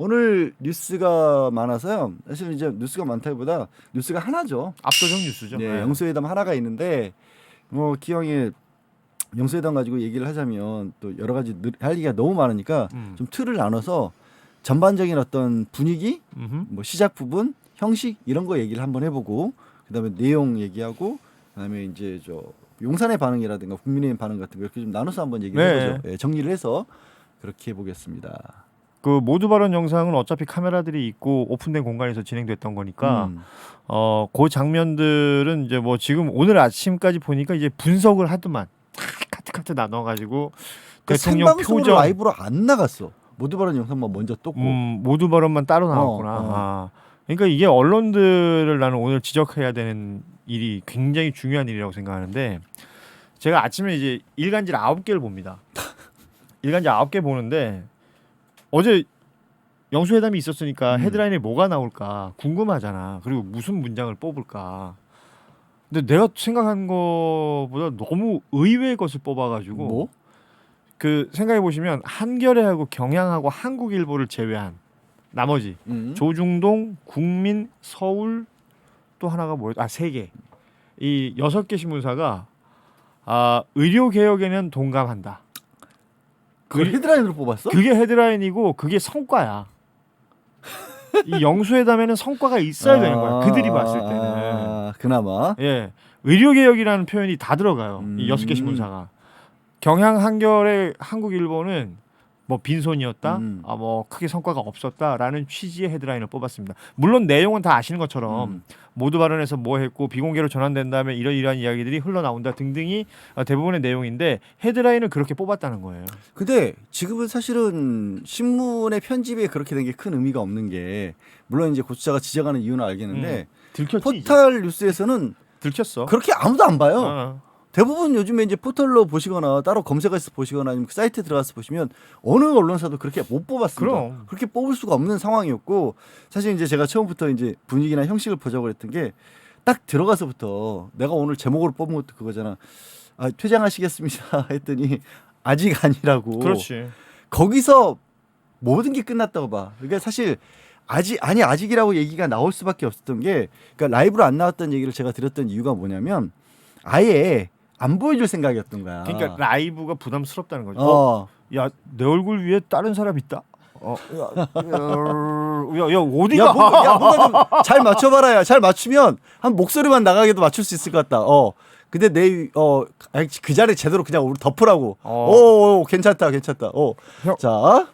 오늘 뉴스가 많아서요. 사실 이제 뉴스가 많다기보다 뉴스가 하나죠. 압도적 뉴스죠. 네, 네. 영수회담 하나가 있는데 뭐 기왕에 영수회담 가지고 얘기를 하자면 또 여러 가지 할 얘기가 너무 많으니까 좀 틀을 나눠서 전반적인 어떤 분위기, 뭐 시작 부분, 형식 이런 거 얘기를 한번 해보고 그다음에 내용 얘기하고 그다음에 이제 저 용산의 반응이라든가 국민의힘 반응 같은 거 이렇게 좀 나눠서 한번 얘기를 네. 해보죠. 예, 정리를 해서 그렇게 해보겠습니다. 그 모두 발언 영상은 어차피 카메라들이 있고 오픈된 공간에서 진행됐던 거니까 그 장면들은 이제 뭐 지금 오늘 아침까지 보니까 이제 분석을 하더만 카트 나눠가지고 그 대통령 생방송으로 표정 라이브로 안 나갔어. 모두 발언 영상만 먼저 떴고. 모두 발언만 따로 나왔구나. 아, 그러니까 이게 언론들을 나는 오늘 지적해야 되는 일이 굉장히 중요한 일이라고 생각하는데 제가 아침에 이제 일간지를 9개를 봅니다. 일간지 9개 보는데 어제 영수회담이 있었으니까 헤드라인에 뭐가 나올까 궁금하잖아. 그리고 무슨 문장을 뽑을까. 근데 내가 생각한 것보다 너무 의외의 것을 뽑아가지고 뭐? 그 생각해 보시면 한겨레하고 경향하고 한국일보를 제외한 나머지 조중동, 국민, 서울 또 하나가 뭐였죠? 3개. 이 6개 신문사가 의료 개혁에는 동감한다. 그걸 헤드라인으로 뽑았어? 그게 헤드라인이고 그게 성과야. 이 영수회담에는 성과가 있어야 되는 거야. 그들이 봤을 때는. 그나마. 예, 의료 개혁이라는 표현이 다 들어가요. 이 6개 신문사가. 경향, 한겨레, 한국일보는 뭐 빈손이었다, 뭐 크게 성과가 없었다라는 취지의 헤드라인을 뽑았습니다. 물론 내용은 다 아시는 것처럼 모두 발언에서 뭐 했고 비공개로 전환된 다음에 이러이러한 이야기들이 흘러나온다 등등이 대부분의 내용인데 헤드라인을 그렇게 뽑았다는 거예요. 근데 지금은 사실은 신문의 편집에 그렇게 된 게 큰 의미가 없는 게 물론 이제 고추자가 지적하는 이유는 알겠는데 들켰지. 포털 뉴스에서는 들켰어. 그렇게 아무도 안 봐요. 대부분 요즘에 이제 포털로 보시거나 따로 검색해서 보시거나 아니면 그 사이트에 들어가서 보시면 어느 언론사도 그렇게 못 뽑았습니다. 그럼. 그렇게 뽑을 수가 없는 상황이었고 사실 이제 제가 처음부터 이제 분위기나 형식을 보자고 했던 게 딱 들어가서부터 내가 오늘 제목으로 뽑은 것도 그거잖아. 퇴장하시겠습니다 했더니 아직 아니라고. 그렇지. 거기서 모든 게 끝났다고 봐. 그러니까 사실 아직이라고 얘기가 나올 수밖에 없었던 게 그러니까 라이브로 안 나왔던 얘기를 제가 드렸던 이유가 뭐냐면 아예 안 보여줄 생각이었던 거야. 그러니까 라이브가 부담스럽다는 거죠. 야, 내 얼굴 위에 다른 사람 있다. 야, 어디가? 뭔가 좀 잘 맞춰봐라야. 잘 맞추면 한 목소리만 나가게도 맞출 수 있을 것 같다. 근데 그 자리에 제대로 그냥 우리 덮으라고. 오, 괜찮다. 자,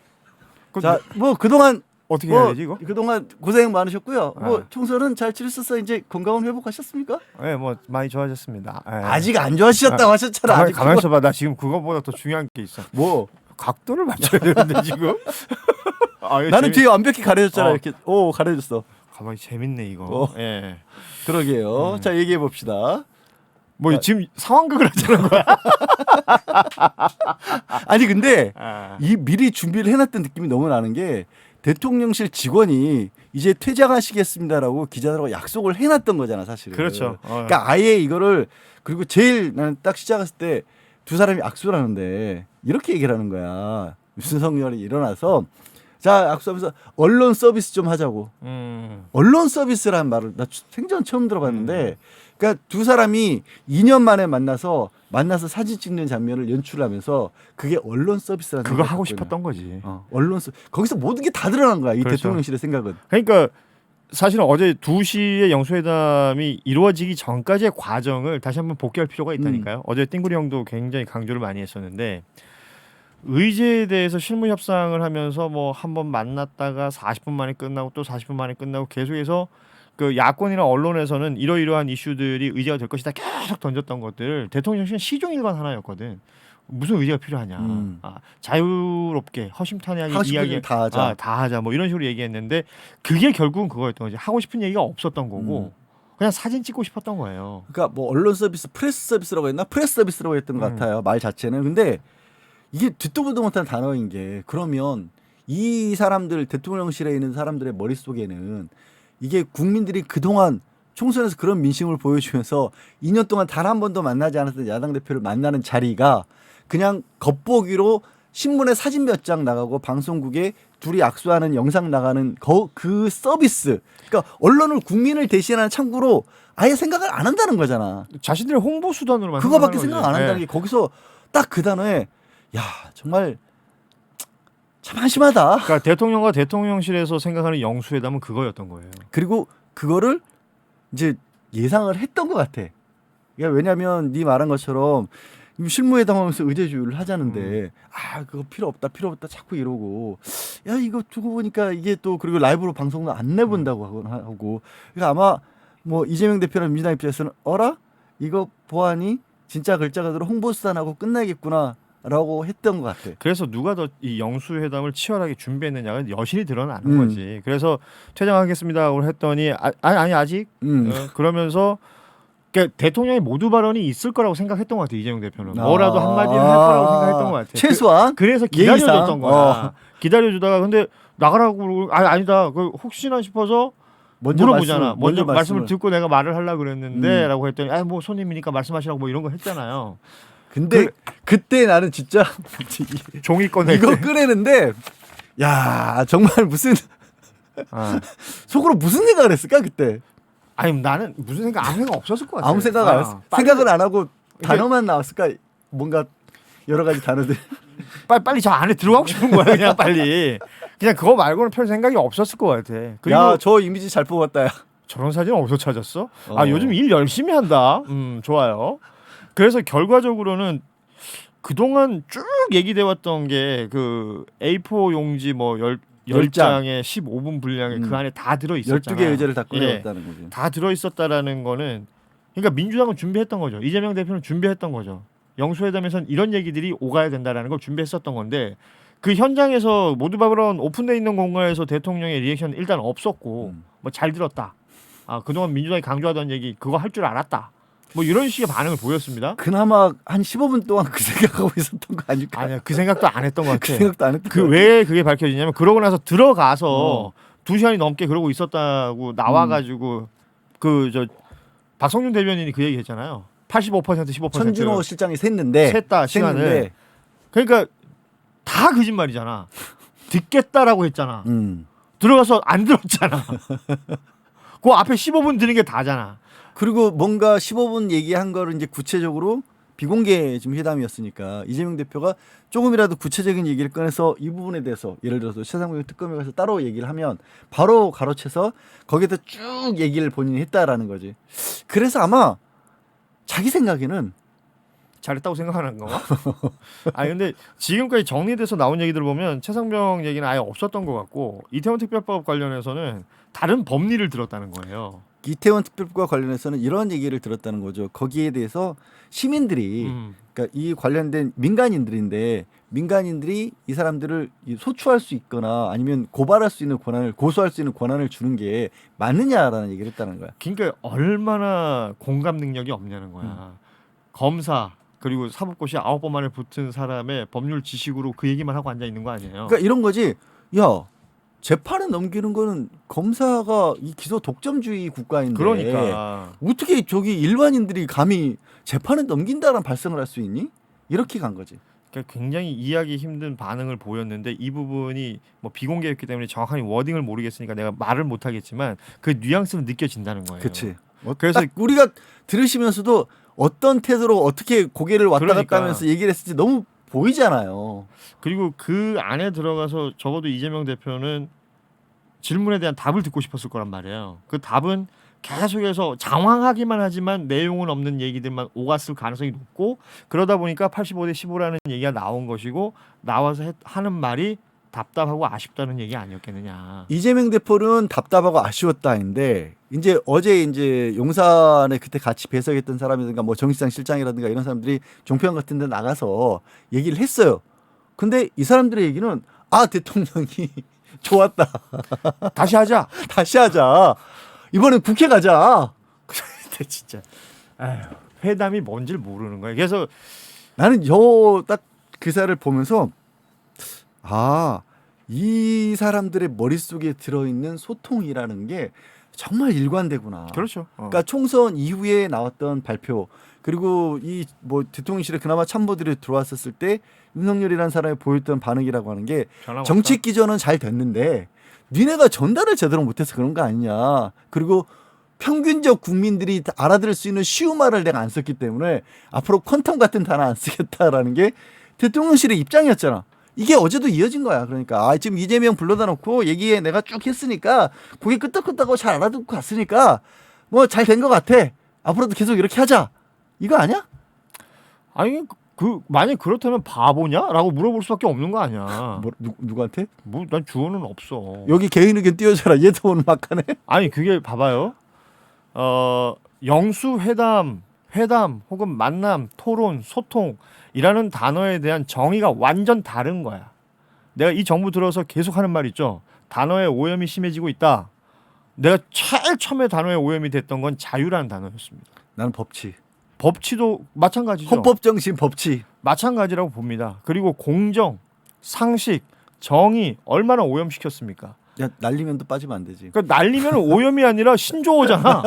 뭐 그동안 어떻게 해야 되지 이거? 그동안 고생 많으셨고요. 뭐 총선은 잘 치르셨어. 이제 건강은 회복하셨습니까? 네, 뭐 많이 좋아졌습니다. 아직 안 좋아지셨다고 하셨잖아. 가만 있어봐. 나 지금 그거보다 더 중요한 게 있어. 뭐? 각도를 맞춰야 되는데 지금. 나는 뒤에 완벽히 가려졌잖아. 이렇게. 가려졌어. 가만히 재밌네 이거. 예. 그러게요. 자, 얘기해 봅시다. 뭐 지금 상황극을 하자는 거야? 아니 근데 이 미리 준비를 해놨던 느낌이 너무 나는 게 대통령실 직원이 이제 퇴장하시겠습니다라고 기자들하고 약속을 해놨던 거잖아 사실은. 그렇죠. 그러니까 아예 이거를 그리고 제일 나는 딱 시작했을 때 두 사람이 악수를 하는데 이렇게 얘기를 하는 거야. 윤석열이 일어나서 자 악수하면서 언론 서비스 좀 하자고. 언론 서비스라는 말을 나 생전 처음 들어봤는데 그러니까 두 사람이 2년 만에 만나서 사진 찍는 장면을 연출하면서 그게 언론 서비스라는 그거 하고 싶었던 거지. 언론 거기서 모든 게 다 드러난 거야. 이 그렇죠. 대통령실의 생각은. 그러니까 사실은 어제 2시에 영수회담이 이루어지기 전까지의 과정을 다시 한번 복귀할 필요가 있다니까요. 어제 띵구리 형도 굉장히 강조를 많이 했었는데 의제에 대해서 실무 협상을 하면서 뭐 한번 만났다가 40분 만에 끝나고 또 40분 만에 끝나고 계속해서 그 야권이나 언론에서는 이러이러한 이슈들이 의제가 될 것이다 계속 던졌던 것들 대통령실은 시종일관 하나였거든. 무슨 의제가 필요하냐. 자유롭게 허심탄회하게 이야기 다 하자. 다 하자. 뭐 이런 식으로 얘기했는데 그게 결국은 그거였던 거지. 하고 싶은 얘기가 없었던 거고 그냥 사진 찍고 싶었던 거예요. 그러니까 뭐 언론 서비스, 프레스 서비스라고 했나? 프레스 서비스라고 했던 것 같아요. 말 자체는. 근데 이게 듣도 보도 못한 단어인 게 그러면 이 사람들 대통령실에 있는 사람들의 머릿속에는 이게 국민들이 그동안 총선에서 그런 민심을 보여주면서 2년 동안 단 한 번도 만나지 않았던 야당 대표를 만나는 자리가 그냥 겉보기로 신문에 사진 몇 장 나가고 방송국에 둘이 악수하는 영상 나가는 그 서비스. 그러니까 언론을 국민을 대신하는 창구로 아예 생각을 안 한다는 거잖아. 자신들의 홍보 수단으로만 그거밖에 생각하는 생각 거지. 안 한다는 예. 게 거기서 딱 그 단어에 야 정말 참 한심하다. 그러니까 대통령과 대통령실에서 생각하는 영수회담은 그거였던 거예요. 그리고 그거를 이제 예상을 했던 것 같아. 그러니까 왜냐하면 네 말한 것처럼 실무회담하면서 의제주의를 하자는데 아 그거 필요 없다 자꾸 이러고 야 이거 두고 보니까 이게 또 그리고 라이브로 방송도 안 내본다고 하고 그러니까 아마 뭐 이재명 대표나 민주당 입장에서는 어라 이거 보아니 진짜 글자 그대로 홍보수단하고 끝나겠구나라고 했던 것 같아. 그래서 누가 더 이 영수회담을 치열하게 준비했느냐가 여실히 드러나는 거지. 그래서 퇴장하겠습니다고 했더니 아니 아직 그러면서 그러니까 대통령의 모두 발언이 있을 거라고 생각했던 것 같아. 이재명 대표는 뭐라도 한마디를 할 거라고 생각했던 것 같아. 최소한 그래서 기다려줬던 거야. 기다려주다가 근데 나가라고 그러고 아니다. 그 혹시나 싶어서 먼저 물어보잖아. 먼저 말씀을 말씀을 듣고 내가 말을 하려고 그랬는데라고 했더니 뭐 손님이니까 말씀하시라고 뭐 이런 거 했잖아요. 근데 그때 나는 진짜 종이 꺼내 이거 꺼내는데 야 정말 무슨 속으로 무슨 생각을 했을까 그때. 아니 나는 무슨 생각 아무 생각 없었을 것 같아. 아무 생각 안 했어. 생각을 안 하고 단어만 나왔을까? 뭔가 여러 가지 단어들. 빨리 저 안에 들어가고 싶은 거야 그냥 빨리. 그냥 그거 말고는 별 생각이 없었을 것 같아. 그리고 야 저 이미지 잘 뽑았다. 야. 저런 사진 어디서 찾았어? 아 요즘 일 열심히 한다. 좋아요. 그래서 결과적으로는 그동안 쭉 얘기돼 왔던 게 그 A4 용지 뭐 10장에 15분 분량에 그 안에 다 들어 있었잖아. 12개 의제를 다 꺼내왔다는 거지. 다 들어 있었다라는 거는 그러니까 민주당은 준비했던 거죠. 이재명 대표는 준비했던 거죠. 영수회담에선 이런 얘기들이 오가야 된다라는 걸 준비했었던 건데 그 현장에서 모두 발언 오픈돼 있는 공간에서 대통령의 리액션 일단 없었고 뭐 잘 들었다. 아 그동안 민주당이 강조하던 얘기 그거 할 줄 알았다. 뭐 이런 식의 반응을 보였습니다. 그나마 한 15분 동안 그 생각하고 있었던 거 아닐까? 아니야 그 생각도 안 했던 것 같아. 그 생각도 안 했던 그 거 왜 그게 밝혀지냐면 그러고 나서 들어가서 2시간이 넘게 그러고 있었다고 나와가지고 그 저 박성준 대변인이 그 얘기 했잖아요. 85% 15%. 천준호 실장이 샜는데 셌다 시간을. 그러니까 다 거짓말이잖아. 듣겠다라고 했잖아. 들어가서 안 들었잖아. 그 앞에 15분 드는 게 다잖아. 그리고 뭔가 15분 얘기한 거를 이제 구체적으로 비공개 지금 회담이었으니까 이재명 대표가 조금이라도 구체적인 얘기를 꺼내서 이 부분에 대해서 예를 들어서 최상병 특검에 가서 따로 얘기를 하면 바로 가로채서 거기에다 쭉 얘기를 본인이 했다라는 거지. 그래서 아마 자기 생각에는 잘했다고 생각하는 건가? 아니 근데 지금까지 정리돼서 나온 얘기들 보면 최상병 얘기는 아예 없었던 것 같고 이태원 특별법 관련해서는 다른 법리를 들었다는 거예요. 이태원 특별법과 관련해서는 이런 얘기를 들었다는 거죠. 거기에 대해서 시민들이 그러니까 이 관련된 민간인들인데 민간인들이 이 사람들을 소추할 수 있거나 아니면 고발할 수 있는 권한을 고소할 수 있는 권한을 주는 게 맞느냐라는 얘기를 했다는 거야. 그러니까 얼마나 공감 능력이 없냐는 거야. 검사 그리고 사법고시 9번 만에 붙은 사람의 법률 지식으로 그 얘기만 하고 앉아 있는 거 아니에요? 그러니까 이런 거지. 야 재판에 넘기는 거는 검사가 이 기소 독점주의 국가인데 그러니까 어떻게 저기 일반인들이 감히 재판에 넘긴다라는 발상을 할 수 있니? 이렇게 간 거지. 그러니까 굉장히 이해하기 힘든 반응을 보였는데 이 부분이 뭐 비공개였기 때문에 정확한 워딩을 모르겠으니까 내가 말을 못 하겠지만 그 뉘앙스는 느껴진다는 거예요. 그렇지. 그래서 딱 우리가 들으시면서도 어떤 태도로 어떻게 고개를 왔다 그러니까. 갔다 하면서 얘기를 했을지 너무 보이잖아요. 그리고 그 안에 들어가서 적어도 이재명 대표는 질문에 대한 답을 듣고 싶었을 거란 말이에요. 그 답은 계속해서 장황하기만 하지만 내용은 없는 얘기들만 오갔을 가능성이 높고 그러다 보니까 85대 15라는 얘기가 나온 것이고 나와서 하는 말이 답답하고 아쉽다는 얘기 아니었겠느냐. 이재명 대표는 답답하고 아쉬웠다인데 이제 어제 이제 용산에 그때 같이 배석했던 사람이든가 뭐 정시장 실장이라든가 이런 사람들이 종편 같은 데 나가서 얘기를 했어요. 근데 이 사람들의 얘기는 아 대통령이 좋았다. 다시 하자. 다시 하자. 이번엔 국회 가자. 근데 진짜 아휴, 회담이 뭔지를 모르는 거예요. 그래서 나는 저 딱 기사를 보면서 아, 이 사람들의 머릿속에 들어있는 소통이라는 게 정말 일관되구나. 그렇죠. 그러니까 총선 이후에 나왔던 발표 그리고 이 뭐 대통령실에 그나마 참모들이 들어왔었을 때 윤석열이라는 사람이 보였던 반응이라고 하는 게 정책 기조는 잘 됐는데 니네가 전달을 제대로 못해서 그런 거 아니냐. 그리고 평균적 국민들이 다 알아들을 수 있는 쉬운 말을 내가 안 썼기 때문에 앞으로 퀀텀 같은 단어 안 쓰겠다라는 게 대통령실의 입장이었잖아. 이게 어제도 이어진 거야. 그러니까 지금 이재명 불러다 놓고 얘기해 내가 쭉 했으니까 고개 끄덕끄덕하고 잘 알아듣고 갔으니까 뭐 잘 된 것 같아. 앞으로도 계속 이렇게 하자. 이거 아니야? 아니 만약 그렇다면 바보냐라고 물어볼 수밖에 없는 거 아니야. 누구한테? 뭐 난 주어는 없어. 여기 개인 의견 띄워줘라. 얘도 오늘 막하네. 아니 그게 봐봐요. 영수 회담 혹은 만남, 토론, 소통이라는 단어에 대한 정의가 완전 다른 거야. 내가 이 정부 들어서 계속 하는 말 있죠. 단어의 오염이 심해지고 있다. 내가 제일 처음에 단어의 오염이 됐던 건 자유라는 단어였습니다. 나는 법치. 법치도 마찬가지죠. 헌법 정신 법치. 마찬가지라고 봅니다. 그리고 공정, 상식, 정의 얼마나 오염시켰습니까? 야 날리면도 빠지면 안 되지. 그러니까 날리면 오염이 아니라 신조어잖아.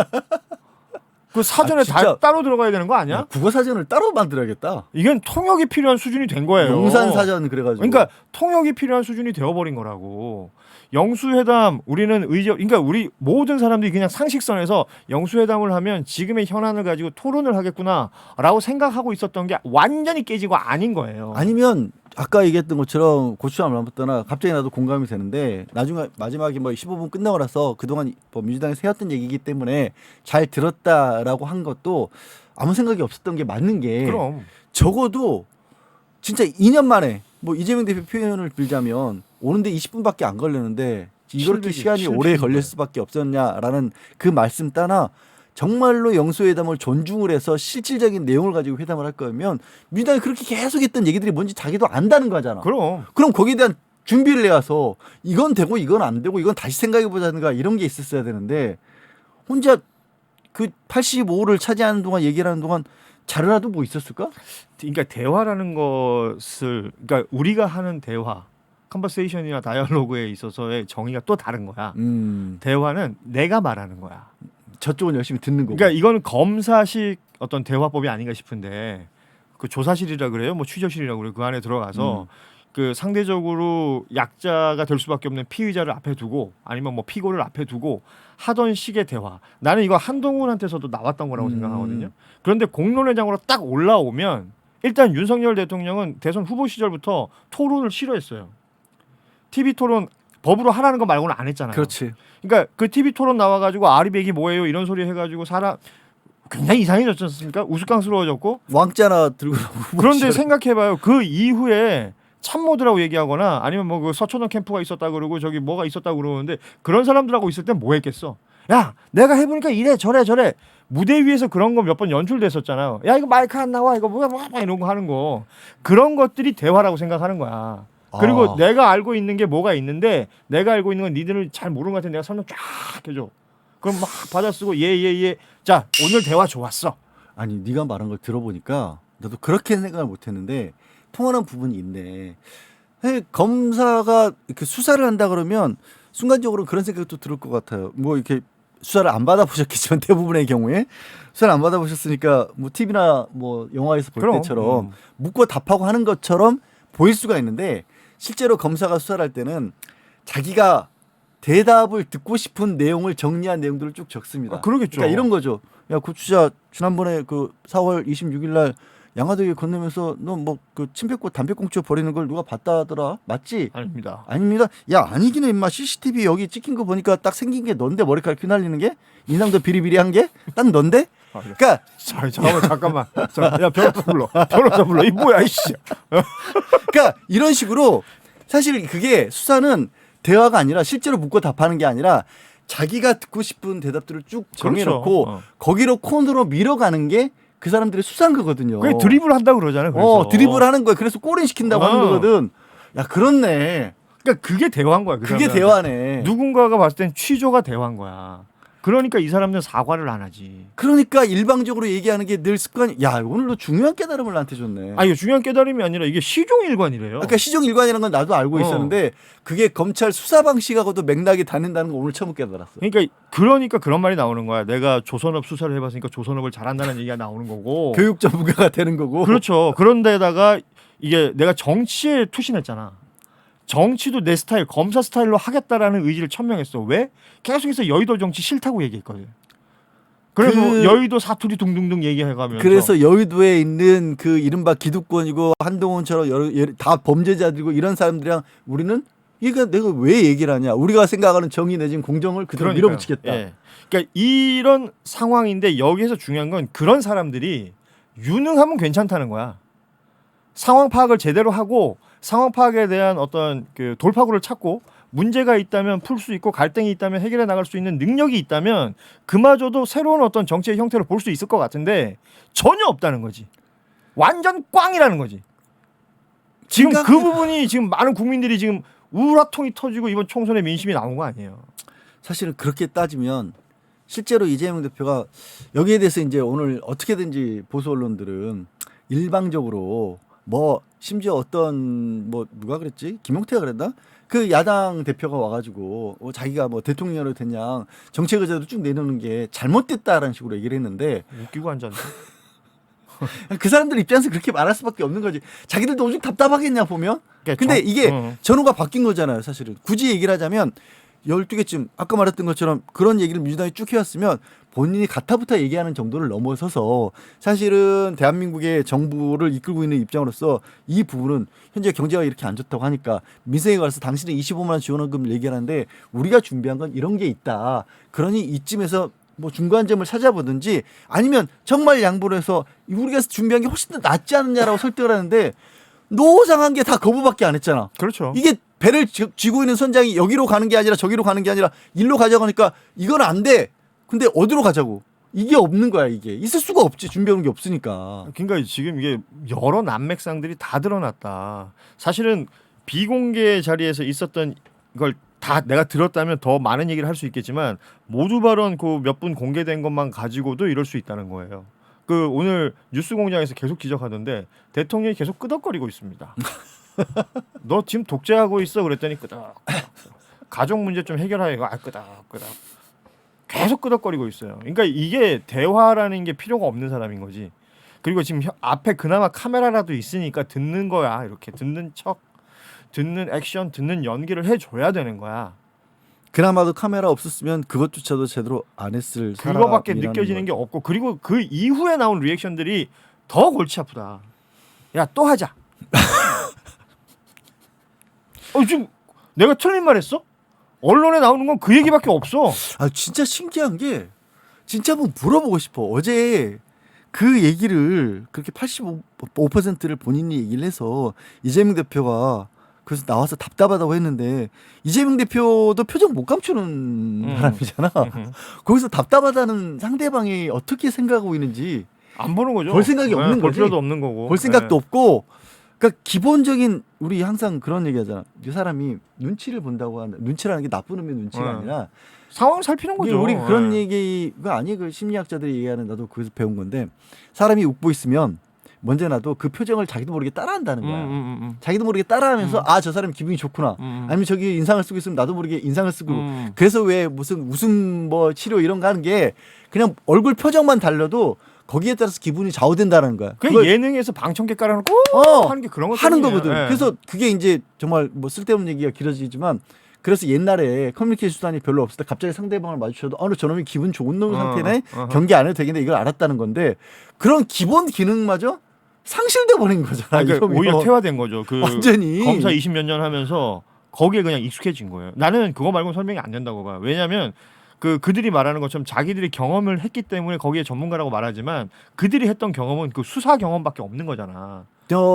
그 사전에 진짜. 따로 들어가야 되는 거 아니야? 야, 국어 사전을 따로 만들어야겠다. 이건 통역이 필요한 수준이 된 거예요. 용산 사전 그래가지고. 그러니까 통역이 필요한 수준이 되어버린 거라고. 영수회담 우리는 그러니까 우리 모든 사람들이 그냥 상식선에서 영수회담을 하면 지금의 현안을 가지고 토론을 하겠구나라고 생각하고 있었던 게 완전히 깨지고 아닌 거예요. 아니면 아까 얘기했던 것처럼 고추장 말부터나 갑자기 나도 공감이 되는데 나중에 마지막에 뭐 15분 끝나고 나서 그동안 뭐 민주당에서 해왔던 얘기이기 때문에 잘 들었다라고 한 것도 아무 생각이 없었던 게 맞는 게 그럼 적어도 진짜 2년 만에 뭐 이재명 대표 표현을 빌자면 오는데 20분밖에 안 걸렸는데 이렇게 시간이 오래 걸릴 수밖에 없었냐라는 그 말씀 따나 정말로 영수회담을 존중을 해서 실질적인 내용을 가지고 회담을 할 거면 민주당이 그렇게 계속 했던 얘기들이 뭔지 자기도 안다는 거잖아. 그럼 거기에 대한 준비를 해와서 이건 되고 이건 안 되고 이건 다시 생각해보자는가 이런 게 있었어야 되는데 혼자 그 85를 차지하는 동안 얘기를 하는 동안 자료라도 뭐 있었을까? 그러니까 대화라는 것을 그러니까 우리가 하는 대화 컨버세이션이나 다이얼로그에 있어서의 정의가 또 다른 거야. 대화는 내가 말하는 거야. 저쪽은 열심히 듣는 거고. 그러니까 이건 검사식 어떤 대화법이 아닌가 싶은데 그 조사실이라 그래요, 뭐 취조실이라고 그래요. 그 안에 들어가서 그 상대적으로 약자가 될 수밖에 없는 피의자를 앞에 두고 아니면 뭐 피고를 앞에 두고 하던 식의 대화. 나는 이거 한동훈한테서도 나왔던 거라고 생각하거든요. 그런데 공론회장으로 딱 올라오면 일단 윤석열 대통령은 대선 후보 시절부터 토론을 싫어했어요. TV 토론 법으로 하라는 거 말고는 안 했잖아요. 그렇지. 그러니까 그 TV 토론 나와가지고 아리백이 뭐예요 이런 소리 해가지고 사람 굉장히 이상해졌지 않습니까? 우스꽝스러워졌고. 왕자나 들고 나오고. 그런데 생각해봐요. 그 이후에 참모들하고 얘기하거나 아니면 뭐 그 서초동 캠프가 있었다 그러고 저기 뭐가 있었다 그러는데 그런 사람들하고 있을 땐 뭐 했겠어? 야 내가 해보니까 이래 저래 무대 위에서 그런 거 몇 번 연출됐었잖아요. 야 이거 마이크 안 나와 이거 뭐야 이런 거 하는 거 그런 것들이 대화라고 생각하는 거야. 그리고 내가 알고 있는 게 뭐가 있는데 내가 알고 있는 건 니들은 잘 모르는 것 같은데 내가 설명 쫙 해줘. 그럼 막 받아쓰고 예. 자 오늘 대화 좋았어. 아니 네가 말한 걸 들어보니까 나도 그렇게 생각을 못했는데 통하는 부분이 있네. 검사가 이렇게 수사를 한다 그러면 순간적으로 그런 생각도 들을 것 같아요. 뭐 이렇게 수사를 안 받아보셨겠지만 대부분의 경우에 수사를 안 받아보셨으니까 뭐 TV나 뭐 영화에서 볼 때처럼 묻고 답하고 하는 것처럼 보일 수가 있는데 실제로 검사가 수사를 할 때는 자기가 대답을 듣고 싶은 내용을 정리한 내용들을 쭉 적습니다. 그러겠죠. 그러니까 이런 거죠. 야 고추자 지난번에 그 4월 26일 날 양화대교 건너면서 너 뭐 그 침뱉고 담배꽁초 버리는 걸 누가 봤다 하더라. 맞지? 아닙니다. 아닙니다. 야 아니긴 해 임마. CCTV 여기 찍힌 거 보니까 딱 생긴 게 넌데 머리카락 휘날리는 게 인상도 비리비리한 게 딱 넌데. 그러니까 잠깐만. 야 변호사 불러. 이 뭐야 이씨. 그러니까 이런 식으로 사실 그게 수사는 대화가 아니라 실제로 묻고 답하는 게 아니라 자기가 듣고 싶은 대답들을 쭉 정해놓고 그렇죠. 거기로 코너로 밀어가는 게 그 사람들의 수사인 거거든요. 그게 드리블 한다고 그러잖아요. 그래서. 드리블 하는 거야. 그래서 골인 시킨다고 하는 거거든. 야 그렇네. 그러니까 그게 대화인 거야. 그게 대화네. 누군가가 봤을 땐 취조가 대화인 거야. 그러니까 이 사람들은 사과를 안 하지. 그러니까 일방적으로 얘기하는 게 늘 습관이. 야, 오늘도 중요한 깨달음을 나한테 줬네. 이거 중요한 깨달음이 아니라 이게 시종일관이래요. 그러니까 시종일관이라는 건 나도 알고 어. 있었는데 그게 검찰 수사 방식하고도 맥락이 닿는다는 거 오늘 처음 깨달았어. 그러니까 그런 말이 나오는 거야. 내가 조선업 수사를 해봤으니까 조선업을 잘한다는 얘기가 나오는 거고. 교육 전문가가 되는 거고. 그렇죠. 그런데다가 이게 내가 정치에 투신했잖아. 정치도 내 스타일, 검사 스타일로 하겠다라는 의지를 천명했어. 왜? 계속해서 여의도 정치 싫다고 얘기했거든. 그래서 여의도 사투리 둥둥둥 얘기해가면서. 그래서 여의도에 있는 그 이른바 기득권이고 한동훈처럼 다 범죄자들이고 이런 사람들이랑 우리는 이게 내가 왜 얘기를 하냐. 우리가 생각하는 정의 내진 공정을 그대로 그러니까요. 밀어붙이겠다. 예. 그러니까 이런 상황인데 여기에서 중요한 건 그런 사람들이 유능하면 괜찮다는 거야. 상황 파악을 제대로 하고 상황 파악에 대한 어떤 그 돌파구를 찾고 문제가 있다면 풀 수 있고 갈등이 있다면 해결해 나갈 수 있는 능력이 있다면 그마저도 새로운 어떤 정치의 형태를 볼 수 있을 것 같은데 전혀 없다는 거지. 완전 꽝이라는 거지. 지금 그 부분이 지금 많은 국민들이 지금 우라통이 터지고 이번 총선에 민심이 나온 거 아니에요. 사실은 그렇게 따지면 실제로 이재명 대표가 여기에 대해서 이제 오늘 어떻게든지 보수 언론들은 일방적으로 뭐 심지어 어떤 뭐 누가 그랬지? 김용태가 그랬나? 그 야당 대표가 와가지고 자기가 뭐 대통령으로 됐냐 정책 의제도 쭉 내놓는 게 잘못됐다라는 식으로 얘기를 했는데 웃기고 앉았네. 그 사람들 입장에서 그렇게 말할 수밖에 없는 거지. 자기들도 오죽 답답하겠냐 보면. 그러니까 근데 이게 전후가 바뀐 거잖아요. 사실은 굳이 얘기를 하자면 12개쯤 아까 말했던 것처럼 그런 얘기를 민주당이 쭉 해왔으면 본인이 가타부타 얘기하는 정도를 넘어서서 사실은 대한민국의 정부를 이끌고 있는 입장으로서 이 부분은 현재 경제가 이렇게 안 좋다고 하니까 민생에 관해서 당신은 25만 원 지원금을 얘기하는데 우리가 준비한 건 이런 게 있다. 그러니 이쯤에서 뭐 중간점을 찾아보든지 아니면 정말 양보를 해서 우리가 준비한 게 훨씬 더 낫지 않느냐라고 설득을 하는데 노장한 게 다 거부밖에 안 했잖아. 그렇죠. 이게 배를 쥐고 있는 선장이 여기로 가는 게 아니라 저기로 가는 게 아니라 일로 가자고 하니까 이건 안 돼. 근데 어디로 가자고. 이게 없는 거야 이게. 있을 수가 없지. 준비해온 게 없으니까. 그러니까 지금 이게 여러 난맥상들이 다 드러났다. 사실은 비공개 자리에서 있었던 걸 다 내가 들었다면 더 많은 얘기를 할 수 있겠지만 모두 발언 그 몇 분 공개된 것만 가지고도 이럴 수 있다는 거예요. 그 오늘 뉴스공장에서 계속 지적하던데 대통령이 계속 끄덕거리고 있습니다. 너 지금 독재하고 있어 그랬더니 끄덕. 가족 문제 좀 해결하여 이거 끄덕끄덕. 계속 끄덕거리고 있어요. 그러니까 이게 대화라는 게 필요가 없는 사람인 거지. 그리고 지금 앞에 그나마 카메라라도 있으니까 듣는 거야. 이렇게 듣는 척, 듣는 액션, 듣는 연기를 해줘야 되는 거야. 그나마도 카메라 없었으면 그것조차도 제대로 안 했을 사람이라는 그거밖에 느껴지는 게 없고 그리고 그 이후에 나온 리액션들이 더 골치 아프다. 야, 또 하자. 지금 내가 틀린 말 했어? 언론에 나오는 건 그 얘기밖에 없어. 아 진짜 신기한 게 진짜 한번 물어보고 싶어. 어제 그 얘기를 그렇게 85%를 본인이 얘기를 해서 이재명 대표가 그래서 나와서 답답하다고 했는데 이재명 대표도 표정 못 감추는 사람이잖아. 거기서 답답하다는 상대방이 어떻게 생각하고 있는지 안 보는 거죠. 볼 생각이 없는 볼 거지. 필요도 없는 거고. 볼 생각도 없고. 그러니까 기본적인 우리 항상 그런 얘기하잖아. 이 사람이 눈치를 본다고 하는 눈치라는 게 나쁜 의미의 눈치가 아니라 상황 살피는 거죠. 우리 그런 얘기가 아니 그 심리학자들이 얘기하는 나도 거기서 배운 건데 사람이 웃고 있으면 먼저 나도 그 표정을 자기도 모르게 따라한다는 거야. 자기도 모르게 따라하면서 아 저 사람 기분이 좋구나. 아니면 저기 인상을 쓰고 있으면 나도 모르게 인상을 쓰고. 그래서 왜 무슨 웃음 뭐 치료 이런 거 하는 게 그냥 얼굴 표정만 달려도 거기에 따라서 기분이 좌우된다는 거야. 그 예능에서 방청객 깔아놓고 하는 게 그런 거 하는 거거든. 네. 그래서 그게 이제 정말 뭐 쓸데없는 얘기가 길어지지만 그래서 옛날에 커뮤니케이션 수단이 별로 없을 때 갑자기 상대방을 마주쳐도 저놈이 기분 좋은 놈 상태네 경계 안 해도 되겠네 이걸 알았다는 건데 그런 기본 기능마저 상실돼 버린 거잖아. 그러니까 오히려 퇴화된 거죠. 그 완전히 검사 20몇 년 하면서 거기에 그냥 익숙해진 거예요. 나는 그거 말고는 설명이 안 된다고 봐. 왜냐하면 그들이 말하는 것처럼 자기들이 경험을 했기 때문에 거기에 전문가라고 말하지만 그들이 했던 경험은 그 수사 경험밖에 없는 거잖아.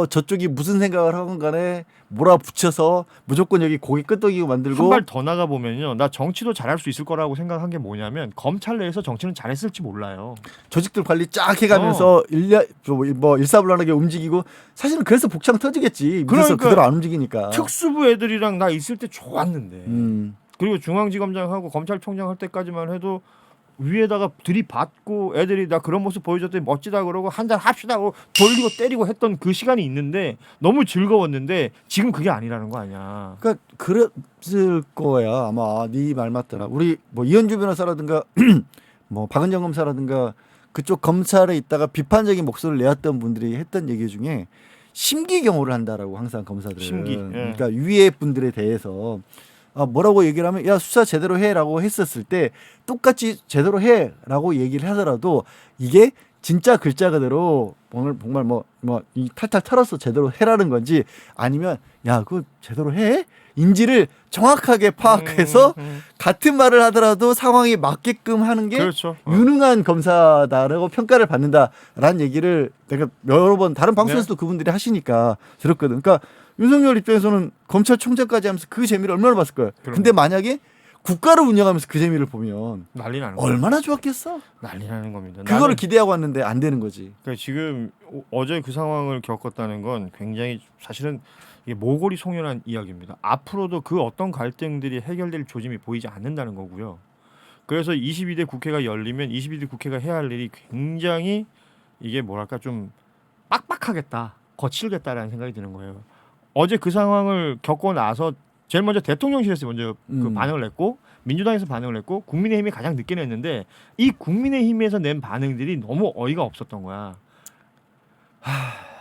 저쪽이 무슨 생각을 하건 간에 몰아붙여서 무조건 여기 고기 끄덕이고 만들고 한 발 더 나가 보면요. 나 정치도 잘할 수 있을 거라고 생각한 게 뭐냐면 검찰 내에서 정치는 잘했을지 몰라요. 조직들 관리 쫙 해가면서 일사불란하게 움직이고 사실은 그래서 복창 터지겠지. 그래서 그대로 안 움직이니까. 특수부 애들이랑 나 있을 때 좋았는데. 그리고 중앙지검장하고 검찰총장 할 때까지만 해도 위에다가 들이받고 애들이 나 그런 모습 보여줬더니 멋지다 그러고 한잔 합시다 하고 돌리고 때리고 했던 그 시간이 있는데 너무 즐거웠는데 지금 그게 아니라는 거 아니야. 그러니까 그랬을 거야 아마 네 말 맞더라. 우리 뭐 이현주 변호사라든가 뭐 박은정 검사라든가 그쪽 검찰에 있다가 비판적인 목소리를 내었던 분들이 했던 얘기 중에 심기경호를 한다라고 항상 검사들은 심기, 예. 그러니까 위에 분들에 대해서 뭐라고 얘기를 하면 야 수사 제대로 해라고 했었을 때 똑같이 제대로 해라고 얘기를 하더라도 이게 진짜 글자 그대로 정말 뭐 이 탈탈 털어서 제대로 해라는 건지 아니면 야 그거 제대로 해 인지를 정확하게 파악해서 같은 말을 하더라도 상황에 맞게끔 하는 게 그렇죠. 유능한 검사다라고 평가를 받는다라는 얘기를 내가 여러 번 다른 방송에서도 그분들이 하시니까 들었거든. 그러니까 윤석열 입장에서는 검찰총장까지 하면서 그 재미를 얼마나 봤을 거야. 그럼요. 근데 만약에 국가를 운영하면서 그 재미를 보면 난리 나는 거야. 얼마나 좋았겠어. 난리 나는 겁니다. 그거를 기대하고 왔는데 안 되는 거지. 그러니까 지금 어제 그 상황을 겪었다는 건 굉장히 사실은 이게 모골이 송연한 이야기입니다. 앞으로도 그 어떤 갈등들이 해결될 조짐이 보이지 않는다는 거고요. 그래서 22대 국회가 열리면 22대 국회가 해야 할 일이 굉장히 이게 뭐랄까 좀 빡빡하겠다, 거칠겠다라는 생각이 드는 거예요. 어제 그 상황을 겪고 나서 제일 먼저 대통령실에서 먼저 그 반응을 냈고 민주당에서 반응을 했고 국민의힘이 가장 늦게 냈는데 이 국민의힘에서 낸 반응들이 너무 어이가 없었던 거야.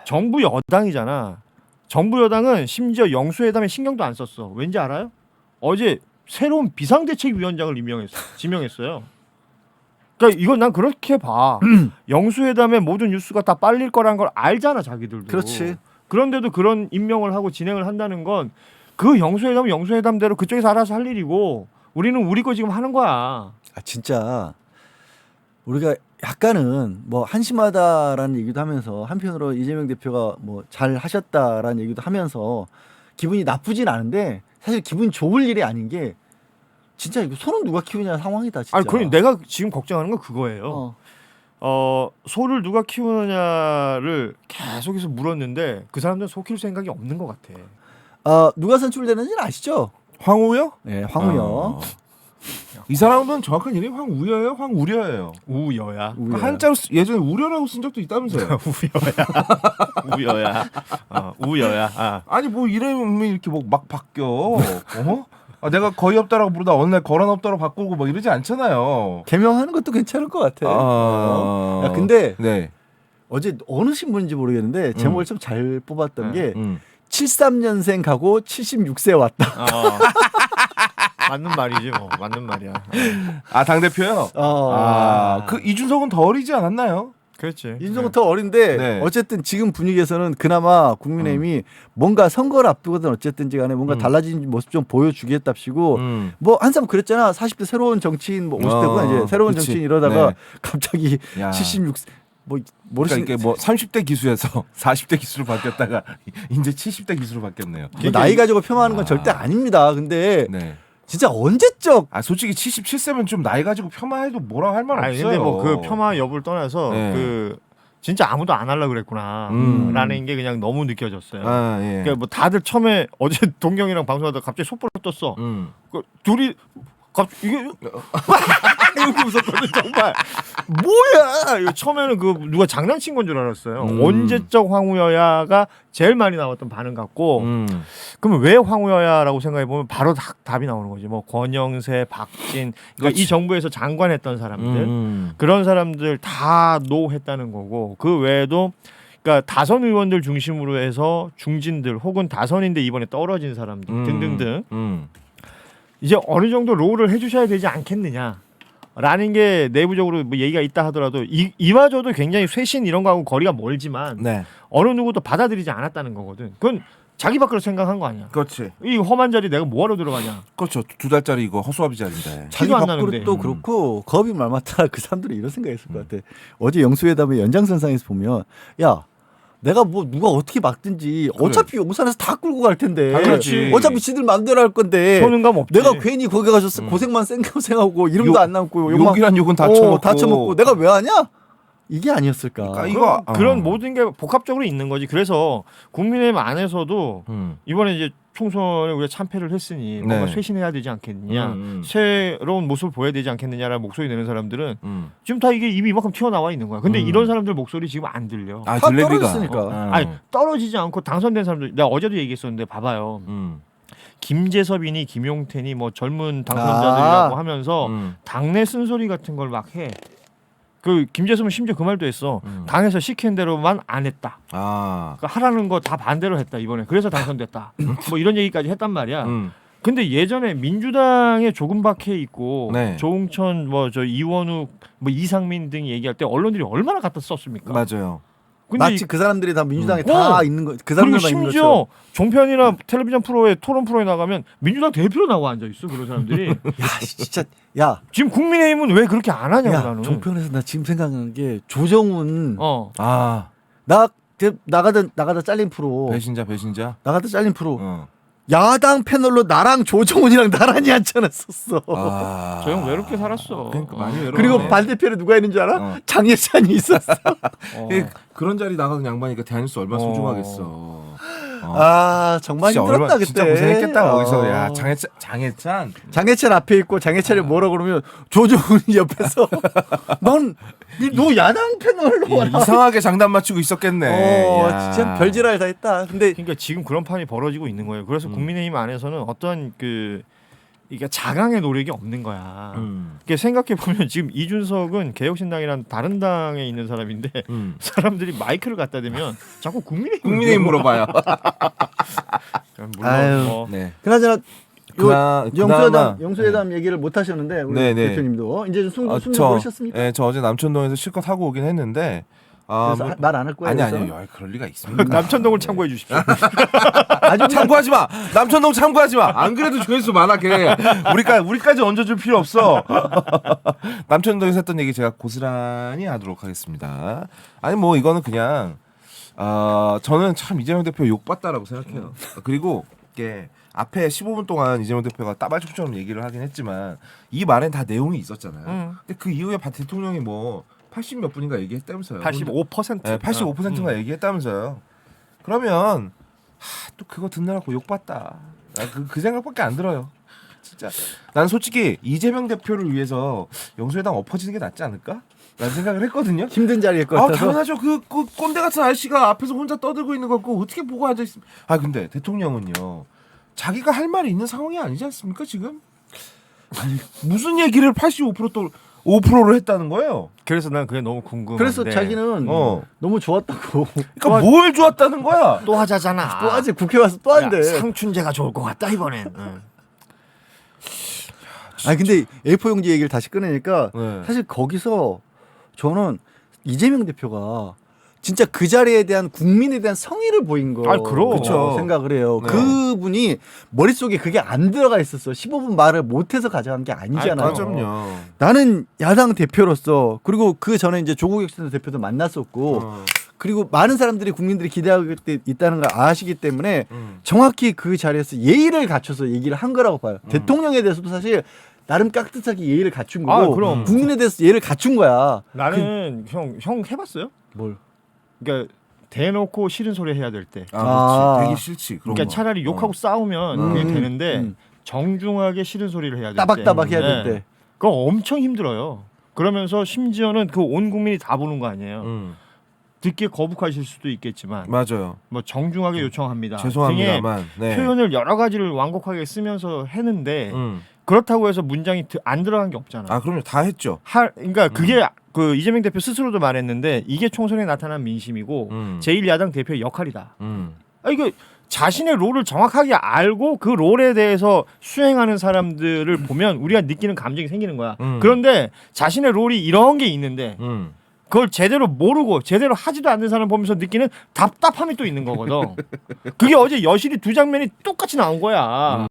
정부 여당이잖아. 정부 여당은 심지어 영수회담에 신경도 안 썼어. 왠지 알아요? 어제 새로운 비상대책위원장을 지명했어요. 그러니까 이건 난 그렇게 봐. 영수회담의 모든 뉴스가 다 빨릴 거란 걸 알잖아 자기들도. 그렇지. 그런데도 그런 임명을 하고 진행을 한다는 건 그 영수회담은 영수회담대로 그쪽에서 알아서 할 일이고 우리는 우리 거 지금 하는 거야. 진짜 우리가 약간은 뭐 한심하다라는 얘기도 하면서 한편으로 이재명 대표가 뭐 잘 하셨다라는 얘기도 하면서 기분이 나쁘진 않은데 사실 기분 좋을 일이 아닌 게 진짜 이거 소는 누가 키우냐 상황이다 진짜. 아니 그럼 내가 지금 걱정하는 건 그거예요. 소를 누가 키우느냐를 계속해서 물었는데 그 사람들은 소 키울 생각이 없는 것 같아. 누가 선출되는지는 아시죠? 황우요? 네, 황우여. 이 사람은 정확한 이름이 황우여예요? 황우려예요? 우여야. 우여. 한자로 예전에 우려라고 쓴 적도 있다면서요? 우여야. 우여야. 아니 뭐 이름이 이렇게 뭐 막 바뀌어. 내가 거의 없다라고 부르다 어느 날 거란 없다로 바꾸고 뭐 이러지 않잖아요. 개명하는 것도 괜찮을 것 같아. 야, 근데 네. 어제 어느 신문인지 모르겠는데 제목을 좀 잘 뽑았던 게 73년생 가고 76세 왔다. 맞는 말이지 뭐. 맞는 말이야. 당 대표요? 그 이준석은 더 어리지 않았나요? 그렇지. 인성은 더 어린데 네. 어쨌든 지금 분위기에서는 그나마 국민의힘이 뭔가 선거를 앞두거든 어쨌든지 간에 뭔가 달라진 모습 좀 보여주겠답시고 뭐 한참 그랬잖아. 40대 새로운 정치인 뭐 50대구나 이제 새로운 그치. 정치인 이러다가 네. 갑자기 야. 76세 뭐 그러니까 모르시는 이게 뭐 30대 기수에서 40대 기수로 바뀌었다가 이제 70대 기수로 바뀌었네요. 뭐 나이 가지고 폄하하는 건 절대 아닙니다. 근데 네. 진짜 언제적 솔직히 77세면 좀 나이 가지고 폄하해도 뭐라 할 말 아니 없어요. 근데 뭐 그 폄하 여부를 떠나서 네. 그 진짜 아무도 안 하려 그랬구나 라는 게 그냥 너무 느껴졌어요. 예. 그러니까 뭐 다들 처음에 어제 동경이랑 방송하다가 갑자기 속보를 떴어. 그 둘이 갑자기 이게 이렇게 웃었거든 정말. 뭐야? 이거 처음에는 그 누가 장난친 건 줄 알았어요. 언제적 황우여야가 제일 많이 나왔던 반응 같고. 그러면 왜 황우여야라고 생각해 보면 바로 답이 나오는 거지. 뭐 권영세, 박진, 그러니까 이 정부에서 장관했던 사람들, 그런 사람들 다 노했다는 거고 그 외에도. 그러니까 다선 의원들 중심으로 해서 중진들 혹은 다선인데 이번에 떨어진 사람들 등등등 이제 어느 정도 롤을 해주셔야 되지 않겠느냐라는 게 내부적으로 뭐 얘기가 있다 하더라도 이마저도 굉장히 쇄신 이런 거하고 거리가 멀지만 네. 어느 누구도 받아들이지 않았다는 거거든. 그건 자기 밖으로 생각한 거 아니야. 그렇지. 이 험한 자리 내가 뭐하러 들어가냐. 그렇죠. 2달짜리 이거 허수아비 자리인데. 자기 티도 안 밖으로 나는데. 또 그렇고 겁이 말 맞다 그 사람들이 이런 생각했을 것 같아. 어제 영수회담의 연장선상에서 보면 야 내가 뭐 누가 어떻게 막든지 어차피 용산에서 다 끌고 갈 텐데 그렇지. 어차피 지들 마음대로 할 건데 효능감 없지. 내가 괜히 거기 가서 고생만 생하고 이름도 안 남고 욕이란 욕은 다 쳐먹고. 다 쳐먹고 내가 왜 하냐? 이게 아니었을까? 그러니까 이거 그런 모든 게 복합적으로 있는 거지. 그래서 국민의힘 안에서도 이번에 이제 총선에 우리가 참패를 했으니 뭔가 네. 쇄신해야 되지 않겠느냐, 새로운 모습을 보여야 되지 않겠느냐라는 목소리 내는 사람들은 지금 다 이게 입이 이만큼 튀어나와 있는 거야. 근데 이런 사람들 목소리 지금 안 들려. 아, 다 들레비가. 떨어졌으니까. 아니 떨어지지 않고 당선된 사람들, 내가 어제도 얘기했었는데 봐봐요. 김재섭이니 김용태니 뭐 젊은 당선자들이라고 하면서 당내 쓴소리 같은 걸 막 해. 그 김재섭은 심지어 그 말도 했어. 당에서 시키는 대로만 안 했다. 아. 그러니까 하라는 거 다 반대로 했다 이번에. 그래서 당선됐다. 뭐 이런 얘기까지 했단 말이야. 근데 예전에 민주당에 조금 박해 있고 네. 조응천 뭐 저 이원욱 뭐 이상민 등이 얘기할 때 언론들이 얼마나 갖다 썼습니까? 맞아요. 근데 마치 그 사람들이 다 민주당에 다 있는 거, 그 그리고 사람들만 있는 것처럼. 심지어 종편이나 텔레비전 프로에 토론 프로에 나가면 민주당 대표로 나와 앉아 있어 그런 사람들이. 야, 진짜, 야, 지금 국민의힘은 왜 그렇게 안 하냐고 나는. 종편에서 나 지금 생각나는 게 조정훈 아. 나가다 잘린 프로, 배신자. 나가다 잘린 프로. 야당 패널로 나랑 조정훈이랑 나란히 앉혀놨었어. 아. 저 형 외롭게 살았어. 그러니까 많이 외로워. 그리고 반대편에 누가 있는 줄 알아? 장예찬이 있었어. 그런 자리 나가는 양반이니까 대한뉴스 얼마나 소중하겠어. 아, 정말 진짜 힘들었다 그때. 진짜 고생했겠다 거기서. 야, 장해찬. 장예찬 앞에 있고 장예찬이 뭐라 그러면 조정훈이 옆에서 너 야당 패널로 와라. 이상하게 장단 맞추고 있었겠네. 야. 진짜 별지랄 다 했다. 근데 그러니까 지금 그런 판이 벌어지고 있는 거예요. 그래서 국민의힘 안에서는 어떤 이게 자강의 노력이 없는 거야. 그러니까 생각해 보면 지금 이준석은 개혁신당이란 다른 당에 있는 사람인데 사람들이 마이크를 갖다 대면 자꾸 국민의힘 물어봐요. 물론 아유. 뭐 네. 그나저나 그나마 영수회담 얘기를 못 하셨는데 우리 네, 네. 대표님도 이제 숨 저 고르셨습니까? 네, 저 어제 남천동에서 실컷 하고 오긴 했는데 그래서 말 안 할 거예요. 아니 그래서? 아니요. 그럴 리가 있습니까? 남천동을 참고해 주십시오. 아주 참고하지 마. 남천동 참고하지 마. 안 그래도 조회수 많아 걔. 우리까지 얹어줄 필요 없어. 남천동에서 했던 얘기 제가 고스란히 하도록 하겠습니다. 아니 뭐 이거는 그냥 저는 참 이재명 대표 욕봤다라고 생각해요. 그리고 이게 앞에 15분 동안 이재명 대표가 따발촉처럼 얘기를 하긴 했지만 이 말엔 다 내용이 있었잖아요. 근데 그 이후에 대통령이 뭐 80 몇 분인가 얘기했다면서요. 85%. 네, 85%인가 얘기했다면서요. 그러면 또 그거 듣느라고 욕봤다. 그 생각밖에 안 들어요. 진짜. 난 솔직히 이재명 대표를 위해서 영수회담 엎어지는 게 낫지 않을까? 라는 생각을 했거든요. 힘든 자리일 것 같아서. 당연하죠. 그 꼰대 같은 아저씨가 앞에서 혼자 떠들고 있는 거고 어떻게 보고 앉아 있습니까? 근데 대통령은요. 자기가 할 말이 있는 상황이 아니지 않습니까 지금? 아니 무슨 얘기를 5%를 했다는 거예요. 그래서 난 그게 너무 궁금한데. 그래서 자기는 너무 좋았다고. 그러니까 뭘 좋았다는 거야? 또 하자잖아. 또 아직 국회 와서 또 한대. 상춘제가 좋을 것 같다 이번엔. 아니 근데 A4 용지 얘기를 다시 꺼내니까 네. 사실 거기서 저는 이재명 대표가 진짜 그 자리에 대한 국민에 대한 성의를 보인 거 그럼. 그쵸. 생각을 해요. 네. 그분이 머릿속에 그게 안 들어가 있었어. 15분 말을 못해서 가져간 게 아니잖아요. 맞음요. 나는 야당 대표로서 그리고 그 전에 이제 조국 혁신 대표도 만났었고 그리고 많은 사람들이 국민들이 기대하고 있다는 걸 아시기 때문에 정확히 그 자리에서 예의를 갖춰서 얘기를 한 거라고 봐요. 대통령에 대해서도 사실 나름 깍듯하게 예의를 갖춘 거고 그럼. 국민에 대해서 예의를 갖춘 거야. 나는 형 해봤어요? 뭘? 그러니까 대놓고 싫은 소리 해야 될 때. 그렇지. 되게 싫지. 그런 그러니까 거. 차라리 욕하고 싸우면 그게 되는데 정중하게 싫은 소리를 해야 될 때. 따박따박 해야 될 때. 그거 엄청 힘들어요. 그러면서 심지어는 그 온 국민이 다 보는 거 아니에요. 듣기에 거북하실 수도 있겠지만 맞아요. 뭐 정중하게 요청합니다. 죄송합니다만 등의 표현을 여러 가지를 완곡하게 쓰면서 했는데 그렇다고 해서 문장이 안 들어간 게 없잖아. 그럼요. 다 했죠. 그러니까 그게 그 이재명 대표 스스로도 말했는데 이게 총선에 나타난 민심이고 제1야당 대표의 역할이다. 이거 자신의 롤을 정확하게 알고 그 롤에 대해서 수행하는 사람들을 보면 우리가 느끼는 감정이 생기는 거야. 그런데 자신의 롤이 이런 게 있는데 그걸 제대로 모르고 제대로 하지도 않는 사람 보면서 느끼는 답답함이 또 있는 거거든. 그게 어제 여실히 두 장면이 똑같이 나온 거야.